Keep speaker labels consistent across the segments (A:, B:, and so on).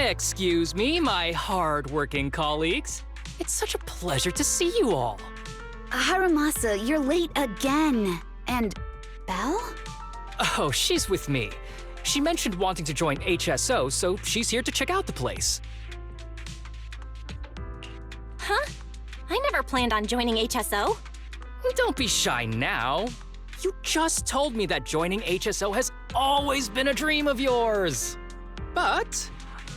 A: Excuse me, my hard-working colleagues. It's such a pleasure to see you all.
B: Harumasa, you're late again. And Belle?
A: Oh, she's with me. She mentioned wanting to join HSO, so she's here to check out the place.
C: Huh? I never planned on joining HSO.
A: Don't be shy now. You just told me that joining HSO has always been a dream of yours. But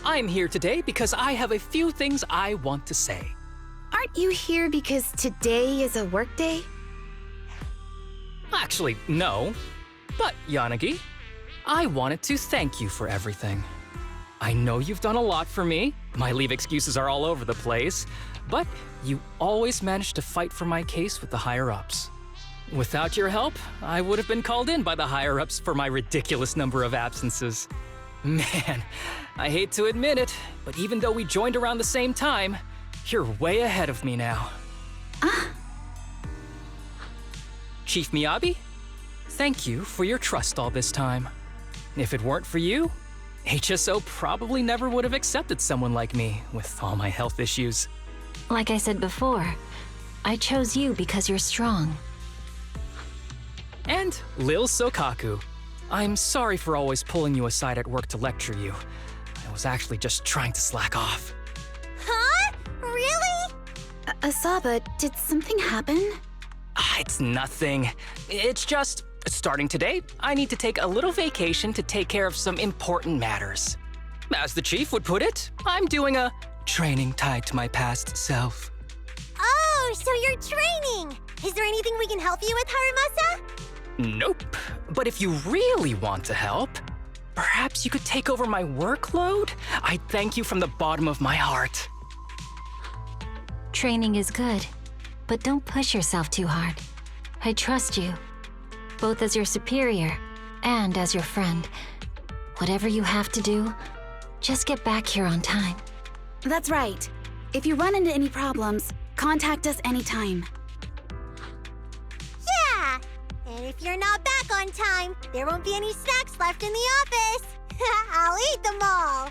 A: I'm here today because I have a few things I want to say.
B: Aren't you here because today is a work day?
A: Actually, no. But, Yanagi, I wanted to thank you for everything. I know you've done a lot for me. My leave excuses are all over the place. But you always managed to fight for my case with the higher-ups. Without your help, I would have been called in by the higher-ups for my ridiculous number of absences. Man, I hate to admit it, but even though we joined around the same time, you're way ahead of me now. Chief Miyabi, thank you for your trust all this time. If it weren't for you, HSO probably never would have accepted someone like me with all my health issues.
D: Like I said before, I chose you because you're strong.
A: And Lil Sokaku, I'm sorry for always pulling you aside at work to lecture you. I was actually just trying to slack off.
C: Huh? Really?
B: Asaba, did something happen?
A: It's nothing. It's just, starting today, I need to take a little vacation to take care of some important matters. As the chief would put it, I'm doing a training tied to my past self.
C: Oh, so you're training! Is there anything we can help you with, Harumasa?
A: Nope. But if you really want to help, perhaps you could take over my workload? I'd thank you from the bottom of my heart.
D: Training is good, but don't push yourself too hard. I trust you, both as your superior and as your friend. Whatever you have to do, just get back here on time.
B: That's right. If you run into any problems, contact us anytime.
C: Yeah! And if you're not back on time, there won't be any snacks left in the office. I'll eat them all.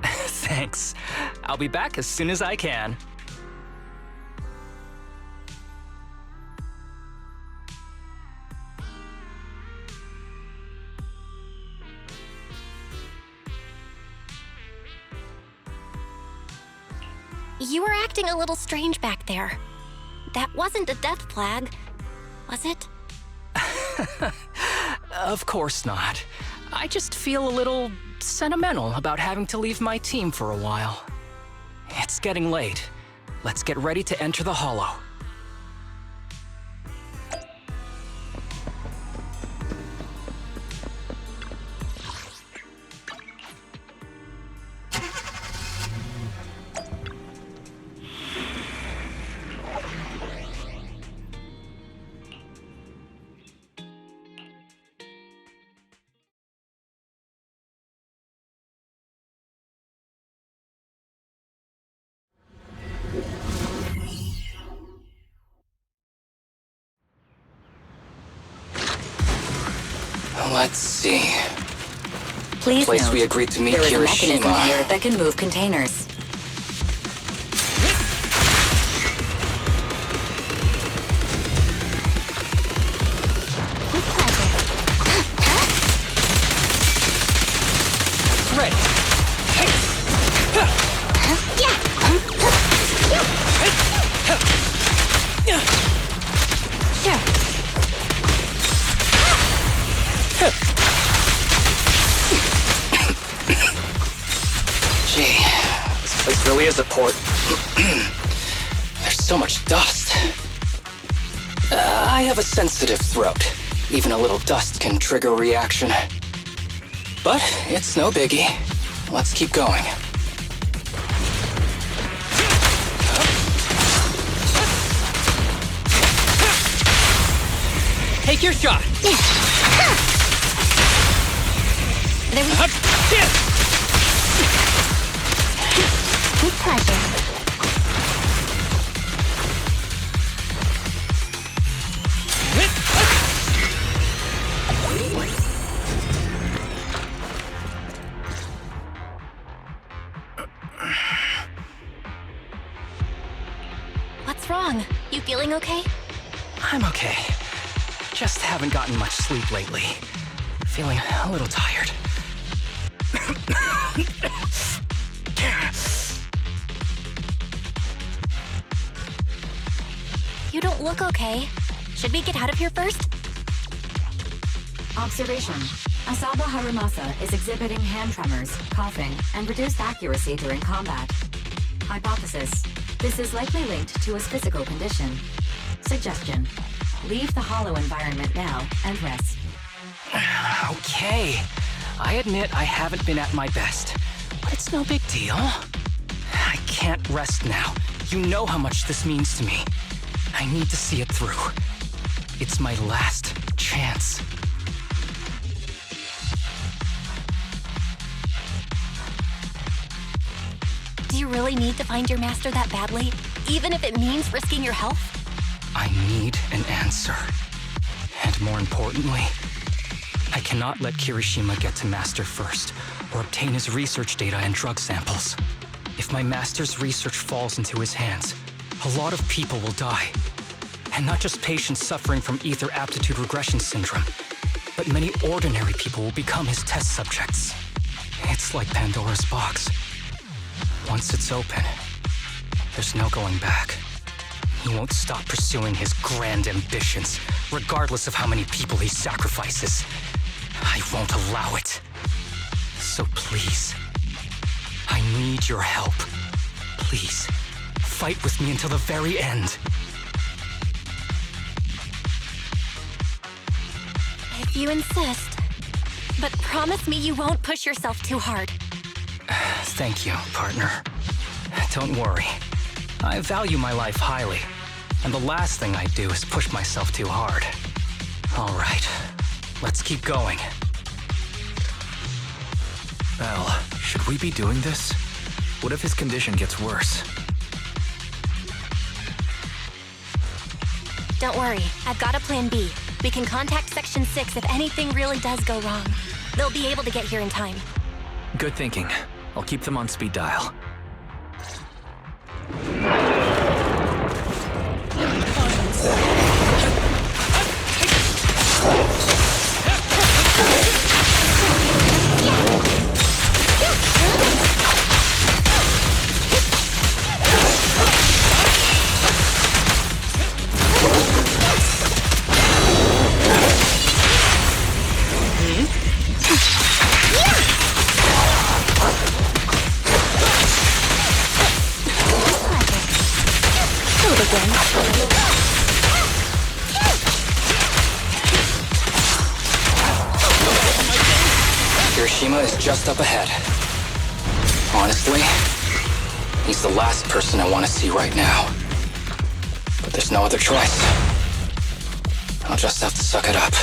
A: Thanks. I'll be back as soon as I can.
C: You were acting a little strange back there. That wasn't a death flag, was it?
A: Of course not. I just feel a little sentimental about having to leave my team for a while. It's getting late. Let's get ready to enter the Hollow. Let's see.
E: Please
A: Place
E: note,
A: we agreed to meet
E: there is a
A: Hiroshima.
E: mechanism here that can move containers.
A: Ready.
C: Sure.
A: Gee, this place really is a port. There's so much dust. I have a sensitive throat. Even a little dust can trigger a reaction. But it's no biggie. Let's keep going. Take your shot.
C: There we go. With pleasure.
F: wrong? You feeling okay?
A: I'm okay. Just haven't gotten much sleep lately. Feeling a little tired.
F: You don't look okay. Should we get out of here first?
E: Observation. Asaba Harumasa is exhibiting hand tremors, coughing, and reduced accuracy during combat. Hypothesis. This is likely linked to his physical condition. Suggestion. Leave the hollow environment now and rest.
A: Okay. I admit I haven't been at my best, but it's no big deal. I can't rest now. You know how much this means to me. I need to see it through. It's my last chance.
F: Do you really need to find your master that badly? Even if it means risking your health?
A: I need an answer. And more importantly, I cannot let Kirishima get to Master first, or obtain his research data and drug samples. If my Master's research falls into his hands, a lot of people will die. And not just patients suffering from ether aptitude regression syndrome, but many ordinary people will become his test subjects. It's like Pandora's box. Once it's open, there's no going back. He won't stop pursuing his grand ambitions, regardless of how many people he sacrifices. I won't allow it. So please, I need your help. Please, fight with me until the very end.
F: If you insist. But promise me you won't push yourself too hard.
A: Thank you, partner. Don't worry. I value my life highly, and the last thing I do is push myself too hard. All right, let's keep going.
G: Belle, should we be doing this? What if his condition gets worse?
F: Don't worry, I've got a plan B. We can contact Section 6 if anything really does go wrong. They'll be able to get here in time.
G: Good thinking. I'll keep them on speed dial.
A: Kirishima is just up ahead. Honestly, he's the last person I want to see right now. But there's no other choice. I'll just have to suck it up.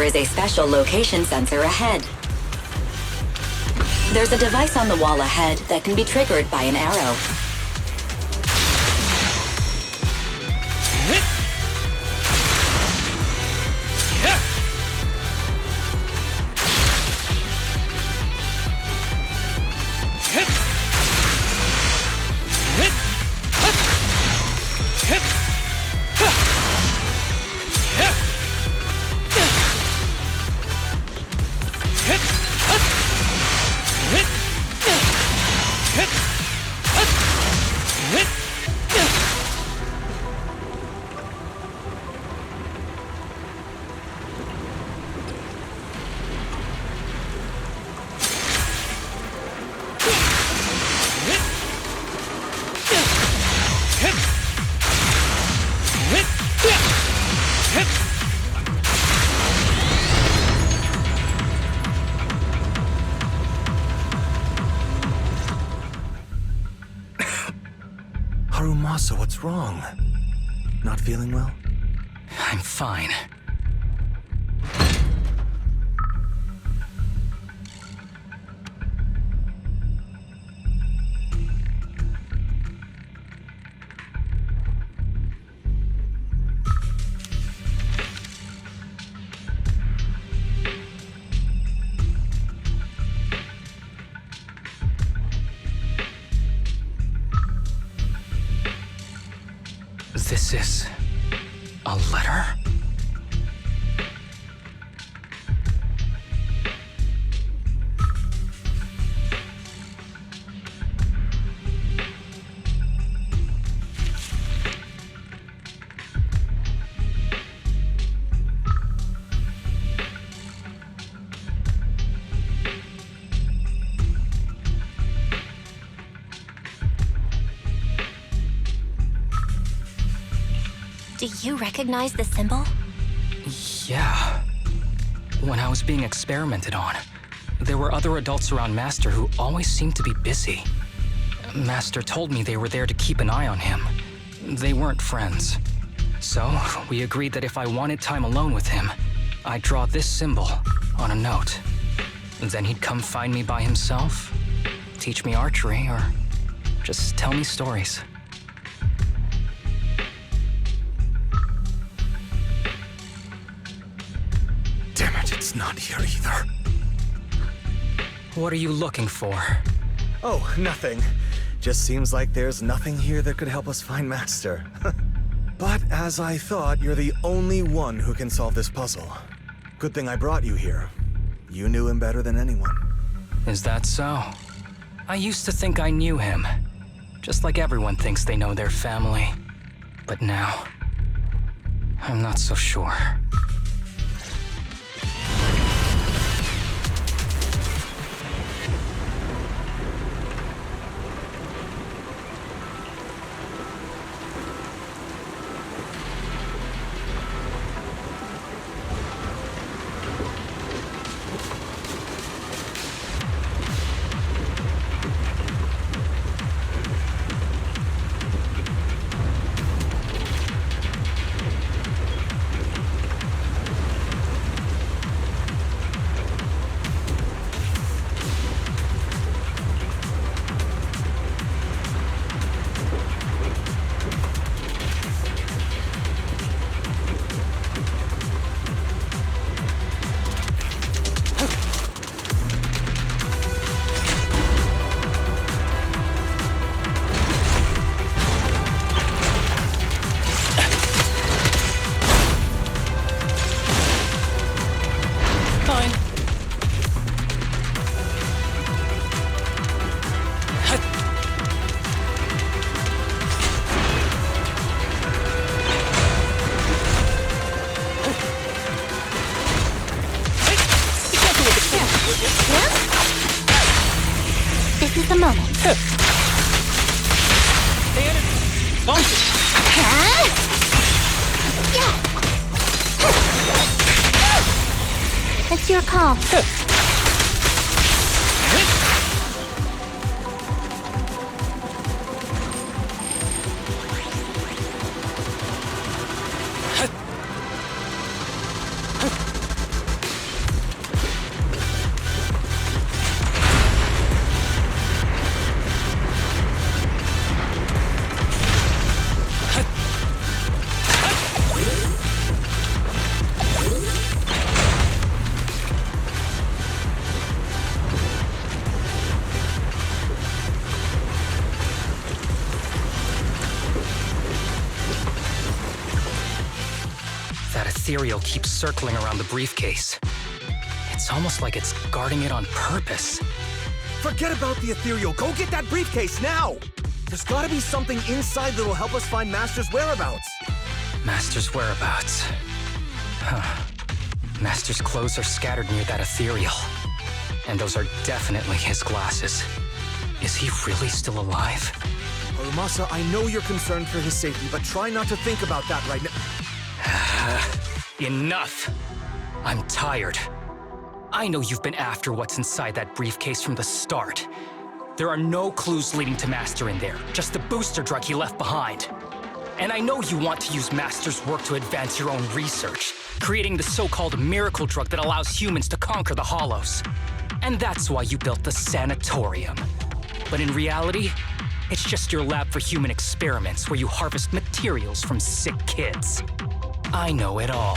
E: is a special location sensor ahead. There's a device on the wall ahead that can be triggered by an arrow.
H: Harumasa, what's wrong? Not feeling well?
A: I'm fine. This is a letter?
F: Do you recognize the symbol?
A: Yeah. When I was being experimented on, there were other adults around Master who always seemed to be busy. Master told me they were there to keep an eye on him. They weren't friends. So, we agreed that if I wanted time alone with him, I'd draw this symbol on a note. Then he'd come find me by himself, teach me archery, or just tell me stories.
H: Damn it, it's not here either.
A: What are you looking for?
H: Oh, nothing. Just seems like there's nothing here that could help us find Master. But as I thought, you're the only one who can solve this puzzle. Good thing I brought you here. You knew him better than anyone.
A: Is that so? I used to think I knew him. Just like everyone thinks they know their family. But now, I'm not so sure.
F: This is the moment. It's your call.
A: ethereal keeps circling around the briefcase. It's almost like it's guarding it on purpose.
H: Forget about the ethereal. Go get that briefcase now! There's gotta be something inside that'll help us find Master's whereabouts.
A: Master's whereabouts. Huh. Master's clothes are scattered near that ethereal. And those are definitely his glasses. Is he really still alive?
H: Harumasa, I know you're concerned for his safety, but try not to think about that right now.
A: Enough! I'm tired. I know you've been after what's inside that briefcase from the start. There are no clues leading to Master in there, just the booster drug he left behind. And I know you want to use Master's work to advance your own research, creating the so-called miracle drug that allows humans to conquer the Hollows. And that's why you built the sanatorium. But in reality, it's just your lab for human experiments where you harvest materials from sick kids. I know it all.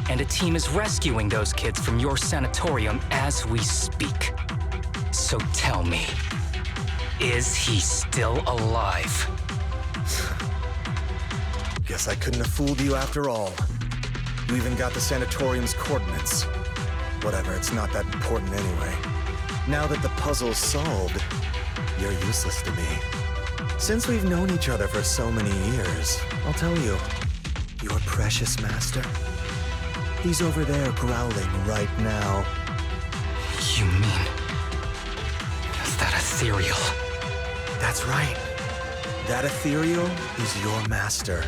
A: And a team is rescuing those kids from your sanatorium as we speak. So tell me, is he still alive?
H: Guess I couldn't have fooled you after all. You even got the sanatorium's coordinates. Whatever, it's not that important anyway. Now that the puzzle's solved, you're useless to me. Since we've known each other for so many years, I'll tell you, your precious master, he's over there growling right now.
A: You mean that ethereal?
H: That's right. That ethereal is your master.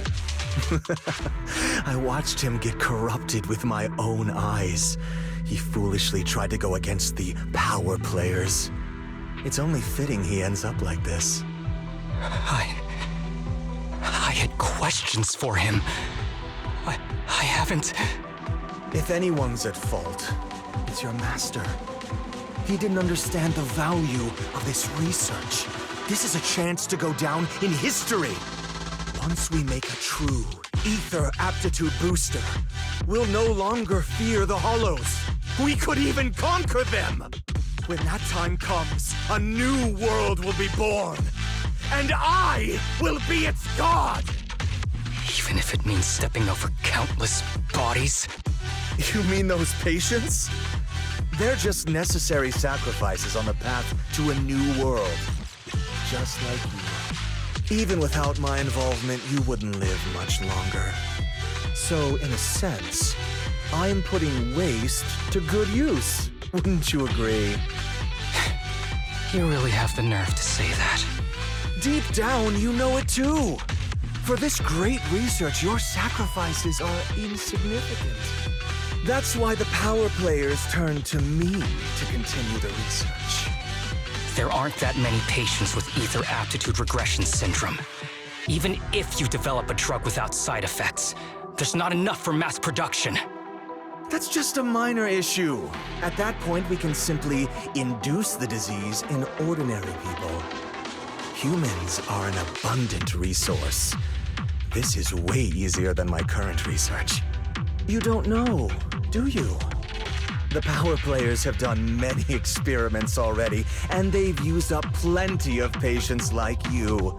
H: I watched him get corrupted with my own eyes. He foolishly tried to go against the power players. It's only fitting he ends up like this.
A: I had questions for him. I haven't...
H: If anyone's at fault, it's your master. He didn't understand the value of this research. This is a chance to go down in history. Once we make a true ether aptitude booster, we'll no longer fear the Hollows. We could even conquer them. When that time comes, a new world will be born. And I will be its god!
A: Even if it means stepping over countless bodies?
H: You mean those patients? They're just necessary sacrifices on the path to a new world. Just like you. Even without my involvement, you wouldn't live much longer. So, in a sense, I'm putting waste to good use. Wouldn't you agree?
A: You really have the nerve to say that.
H: Deep down, you know it too. For this great research, your sacrifices are insignificant. That's why the power players turn to me to continue the research.
A: There aren't that many patients with ether aptitude regression syndrome. Even if you develop a drug without side effects, there's not enough for mass production.
H: That's just a minor issue. At that point, we can simply induce the disease in ordinary people. Humans are an abundant resource. This is way easier than my current research. You don't know, do you? The power players have done many experiments already, and they've used up plenty of patients like you.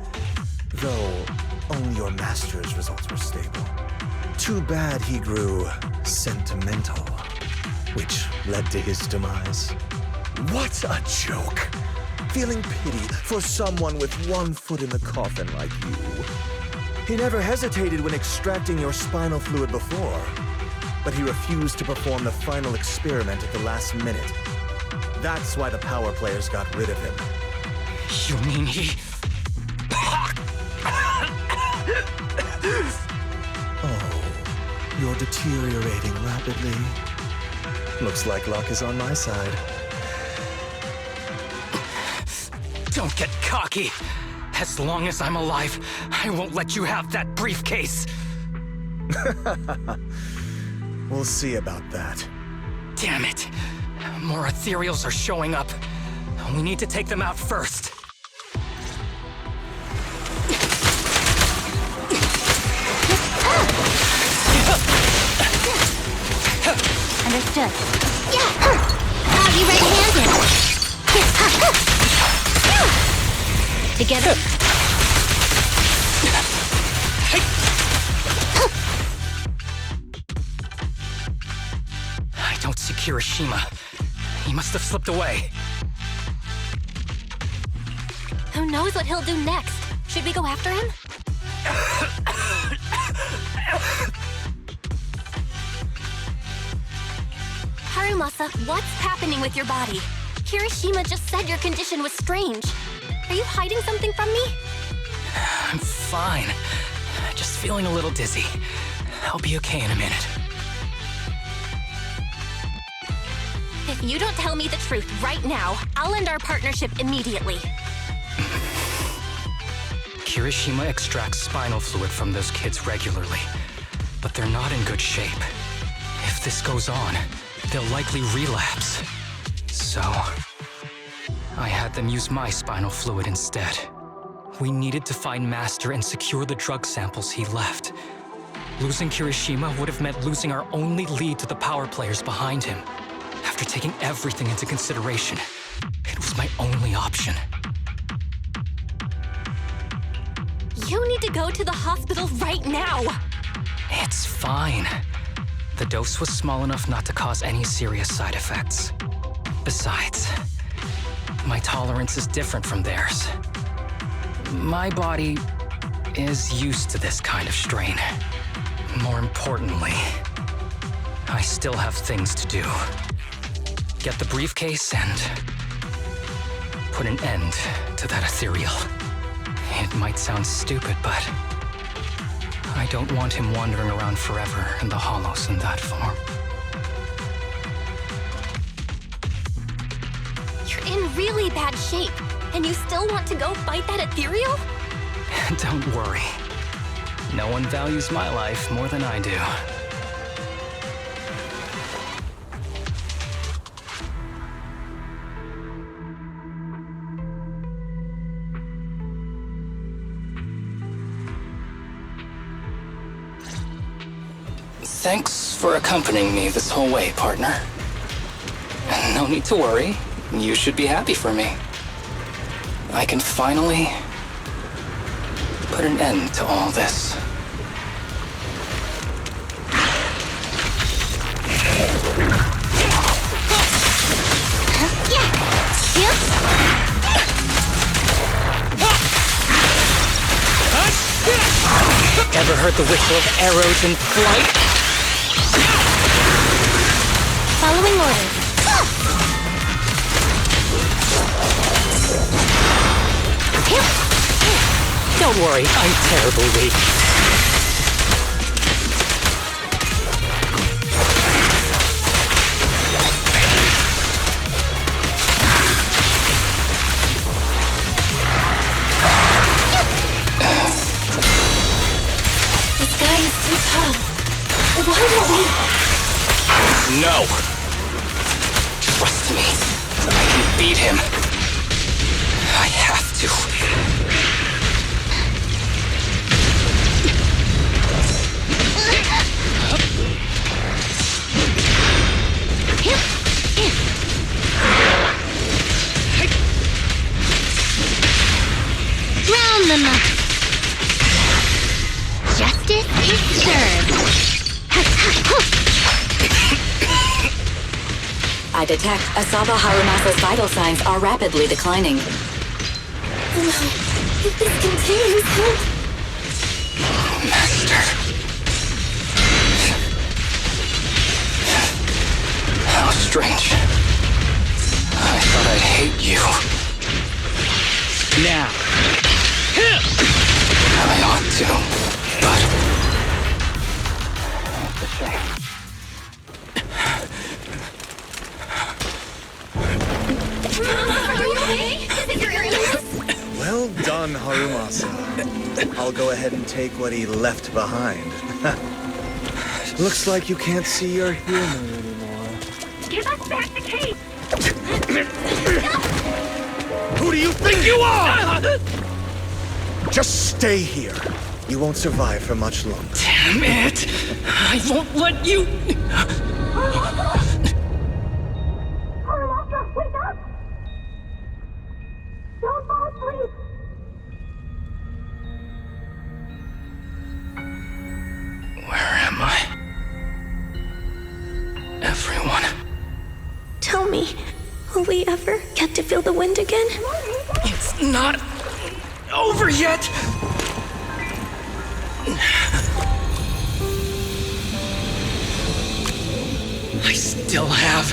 H: Though, only your master's results were stable. Too bad he grew sentimental, which led to his demise. What a joke! Feeling pity for someone with one foot in the coffin like you. He never hesitated when extracting your spinal fluid before, but he refused to perform the final experiment at the last minute. That's why the power players got rid of him.
A: You mean he...
H: Oh, you're deteriorating rapidly. Looks like luck is on my side.
A: Don't get cocky. As long as I'm alive, I won't let you have that briefcase.
H: We'll see about that.
A: Damn it. More ethereals are showing up. We need to take them out first.
D: Understood.
C: I'll be right-handed.
D: Together.
A: Kirishima. He must have slipped away.
F: Who knows what he'll do next? Should we go after him? Harumasa, what's happening with your body? Kirishima just said your condition was strange. Are you hiding something from me?
A: I'm fine. Just feeling a little dizzy. I'll be okay in a minute.
F: If you don't tell me the truth right now, I'll end our partnership immediately.
A: Kirishima extracts spinal fluid from those kids regularly, but they're not in good shape. If this goes on, they'll likely relapse. So, I had them use my spinal fluid instead. We needed to find Master and secure the drug samples he left. Losing Kirishima would have meant losing our only lead to the power players behind him. After taking everything into consideration, it was my only option.
F: You need to go to the hospital right now!
A: It's fine. The dose was small enough not to cause any serious side effects. Besides, my tolerance is different from theirs. My body is used to this kind of strain. More importantly, I still have things to do. Get the briefcase and put an end to that ethereal. It might sound stupid, but I don't want him wandering around forever in the hollows in that form.
F: You're in really bad shape, and you still want to go fight that ethereal?
A: Don't worry. No one values my life more than I do. Thanks for accompanying me this whole way, partner. No need to worry. You should be happy for me. I can finally put an end to all this. Ever heard the whistle of arrows in flight?
F: Following orders.
A: Don't worry, I'm terribly weak.
F: This guy is too tough. Why don't we...
A: No! Trust me, I can beat him. I have to.
F: Round them up. Justice is served.
E: I detect Asaba Harumasa's vital signs are rapidly declining.
F: No, if this continues,
A: Master. How strange. I thought I'd hate you. Now. I ought to, but... it's a shame.
F: Are you okay? Is it your illness?
H: Well done, Harumasa. I'll go ahead and take what he left behind. Looks like you can't see your human anymore.
F: Give us back the cape!
H: Who do you think you are? Just stay here. You won't survive for much longer.
A: Damn it! I won't let you...
F: Harumasa, wake up! Don't fall asleep!
A: Where am I? Everyone.
F: ever get to feel the wind again?
A: It's not over yet! I still have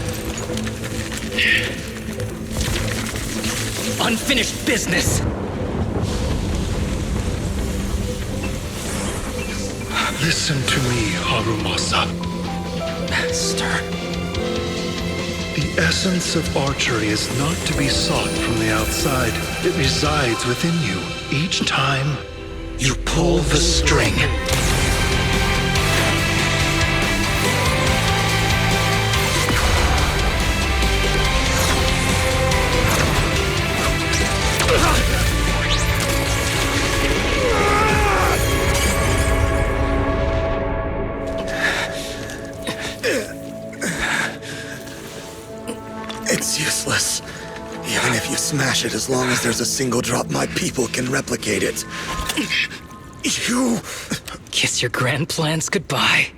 A: unfinished business.
I: Listen to me, Harumasa.
A: Master.
I: The essence of archery is not to be sought from the outside. It resides within you. Each time you pull the string.
H: It's useless. Even if you smash it, as long as there's a single drop, my people can replicate it. You...
A: Kiss your grand plans goodbye.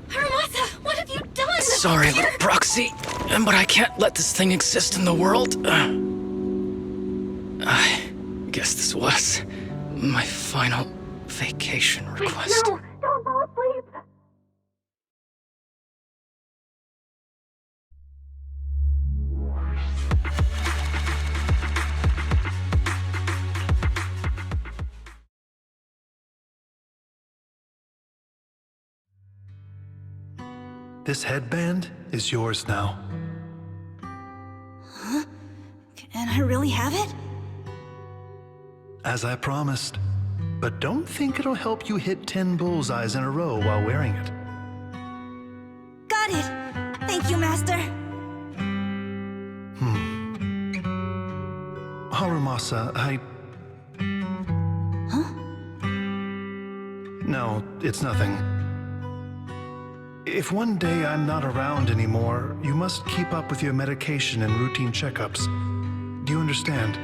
F: Harumasa, what have you done?
A: Sorry, little proxy, but I can't let this thing exist in the world. I guess this was my final vacation request.
F: No, don't fall asleep.
I: This headband is yours now.
J: Huh? Can I really have it?
I: As I promised. But don't think it'll help you hit 10 bullseyes in a row while wearing it.
J: Got it! Thank you, Master!
I: Harumasa,
J: Huh?
I: No, it's nothing. If one day I'm not around anymore, you must keep up with your medication and routine checkups. Do you understand?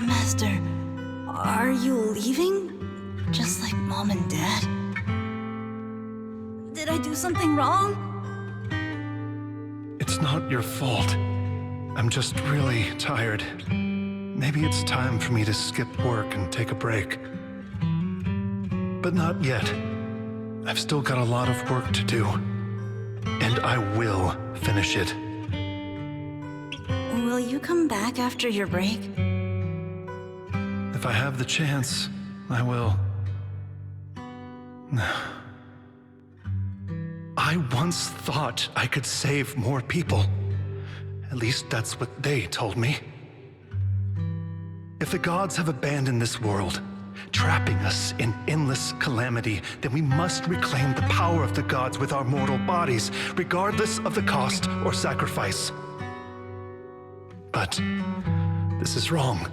J: Master, are you leaving? Just like Mom and Dad? Did I do something wrong?
I: It's not your fault. I'm just really tired. Maybe it's time for me to skip work and take a break. But not yet. I've still got a lot of work to do. And I will finish it.
J: Will you come back after your break?
I: If I have the chance, I will. I once thought I could save more people. At least that's what they told me. If the gods have abandoned this world, trapping us in endless calamity, then we must reclaim the power of the gods with our mortal bodies, regardless of the cost or sacrifice. But this is wrong.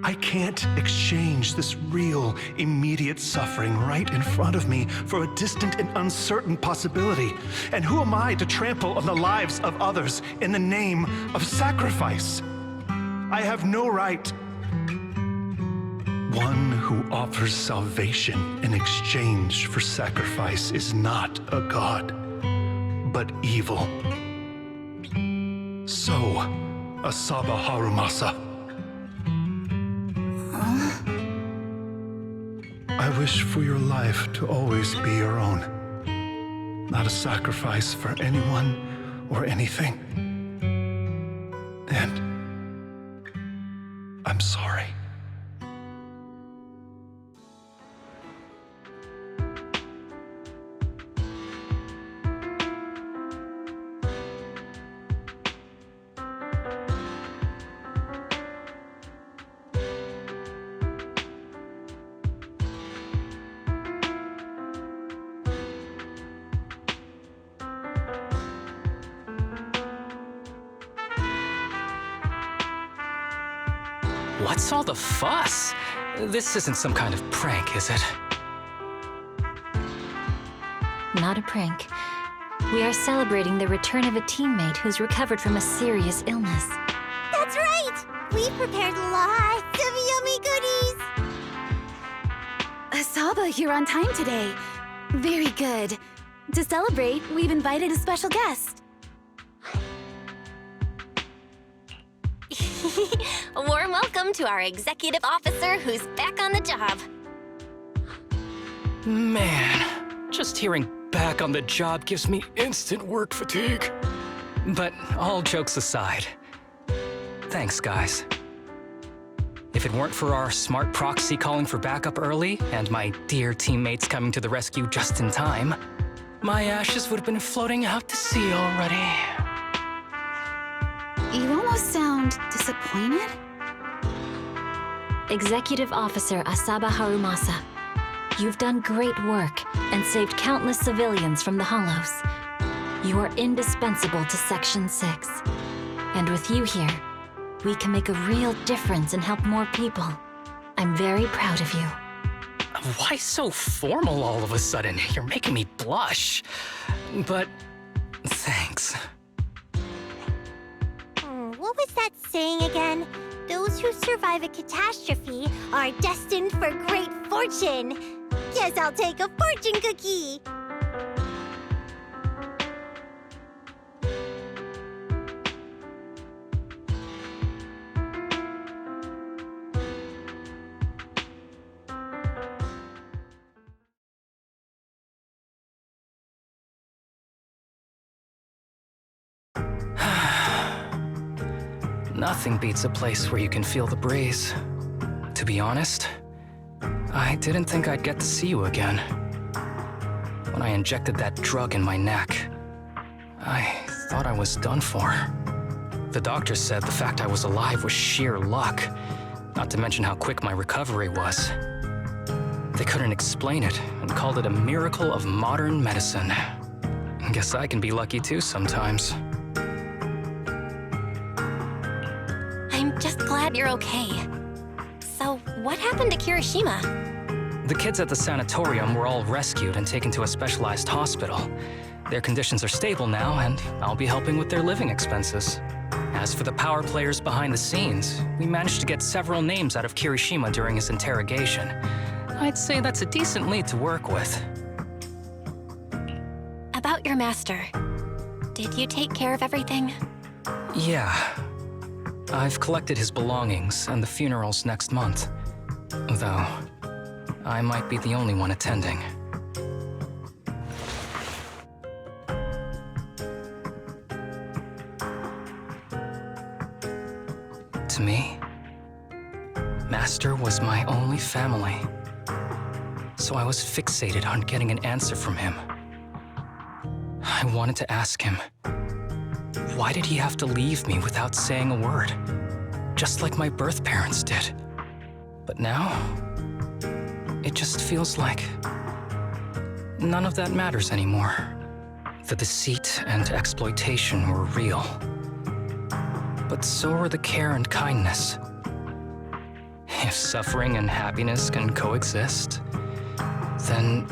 I: I can't exchange this real, immediate suffering right in front of me for a distant and uncertain possibility. And who am I to trample on the lives of others in the name of sacrifice? I have no right. One who offers salvation in exchange for sacrifice is not a god, but evil. So, Asaba Harumasa. I wish for your life to always be your own. Not a sacrifice for anyone or anything. And I'm sorry.
A: What's all the fuss? This isn't some kind of prank, is it?
D: Not a prank. We are celebrating the return of a teammate who's recovered from a serious illness.
C: That's right! We prepared lots of yummy goodies!
B: Asaba, you're on time today. Very good. To celebrate, we've invited a special guest.
F: A warm welcome to our executive officer who's back on the job.
A: Man, just hearing back on the job gives me instant work fatigue. But all jokes aside, thanks, guys. If it weren't for our smart proxy calling for backup early and my dear teammates coming to the rescue just in time, my ashes would have been floating out to sea already.
B: You almost sound disappointed.
D: Executive Officer Asaba Harumasa, you've done great work and saved countless civilians from the Hollows. You are indispensable to Section 6. And with you here, we can make a real difference and help more people. I'm very proud of you.
A: Why so formal all of a sudden? You're making me blush. But thanks.
C: What was that saying again? Those who survive a catastrophe are destined for great fortune. Guess I'll take a fortune cookie.
A: Nothing beats a place where you can feel the breeze. To be honest, I didn't think I'd get to see you again. When I injected that drug in my neck, I thought I was done for. The doctor said the fact I was alive was sheer luck, not to mention how quick my recovery was. They couldn't explain it and called it a miracle of modern medicine. Guess I can be lucky too sometimes.
F: I'm just glad you're okay. So, what happened to Kirishima?
A: The kids at the sanatorium were all rescued and taken to a specialized hospital. Their conditions are stable now, and I'll be helping with their living expenses. As for the power players behind the scenes, we managed to get several names out of Kirishima during his interrogation. I'd say that's a decent lead to work with.
F: About your master. Did you take care of everything?
A: Yeah. I've collected his belongings, and the funeral's next month. Though, I might be the only one attending. To me, Master was my only family. So I was fixated on getting an answer from him. I wanted to ask him, why did he have to leave me without saying a word? Just like my birth parents did. But now, it just feels like none of that matters anymore. The deceit and exploitation were real. But so were the care and kindness. If suffering and happiness can coexist, then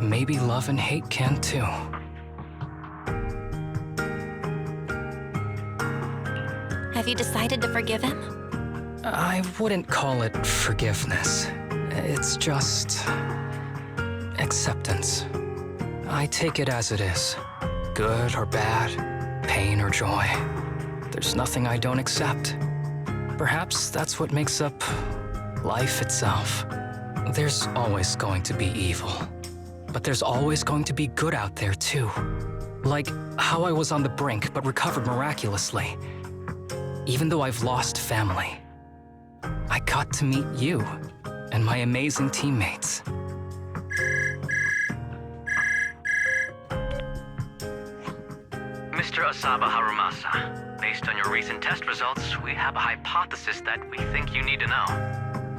A: maybe love and hate can too.
F: Have you decided to forgive him?
A: I wouldn't call it forgiveness. It's just acceptance. I take it as it is. Good or bad, pain or joy. There's nothing I don't accept. Perhaps that's what makes up life itself. There's always going to be evil. But there's always going to be good out there too. Like how I was on the brink but recovered miraculously. Even though I've lost family, I got to meet you and my amazing teammates.
G: Mr. Asaba Harumasa, based on your recent test results, we have a hypothesis that we think you need to know.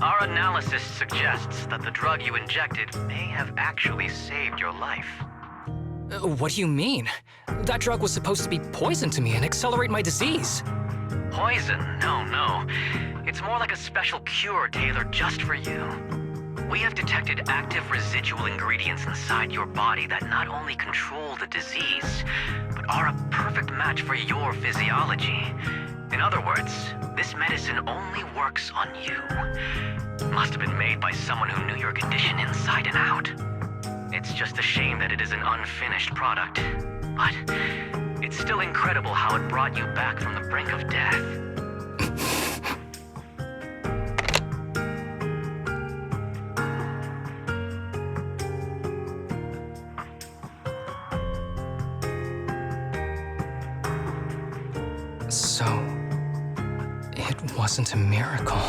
G: Our analysis suggests that the drug you injected may have actually saved your life.
A: What do you mean? That drug was supposed to be poison to me and accelerate my disease.
G: Poison? No. It's more like a special cure tailored just for you. We have detected active residual ingredients inside your body that not only control the disease, but are a perfect match for your physiology. In other words, this medicine only works on you. Must have been made by someone who knew your condition inside and out. It's just a shame that it is an unfinished product. But it's still incredible how it brought you back from the brink of death.
A: So, it wasn't a miracle.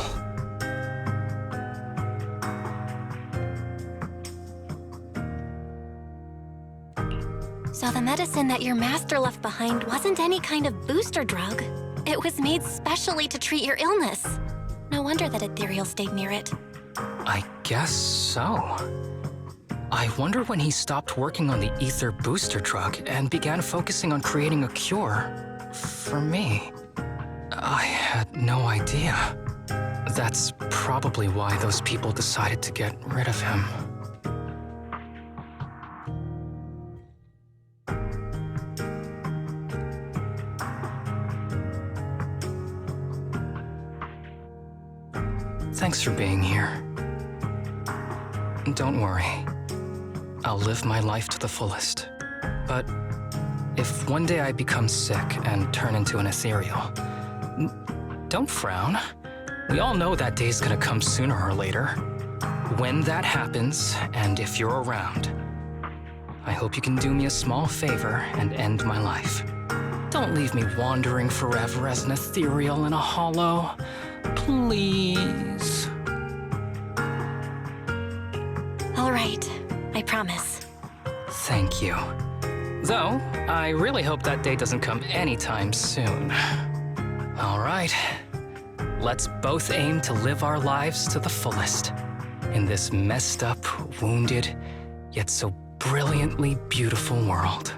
F: So the medicine that your master left behind wasn't any kind of booster drug. It was made specially to treat your illness. No wonder that Ethereal stayed near it.
A: I guess so. I wonder when he stopped working on the ether booster drug and began focusing on creating a cure for me. I had no idea. That's probably why those people decided to get rid of him. Thanks for being here. Don't worry. I'll live my life to the fullest. But if one day I become sick and turn into an ethereal, don't frown. We all know that day's gonna come sooner or later. When that happens, and if you're around, I hope you can do me a small favor and end my life. Don't leave me wandering forever as an ethereal in a hollow. Please.
F: All right, I promise.
A: Thank you. Though, I really hope that day doesn't come anytime soon. All right. Let's both aim to live our lives to the fullest in this messed up, wounded, yet so brilliantly beautiful world.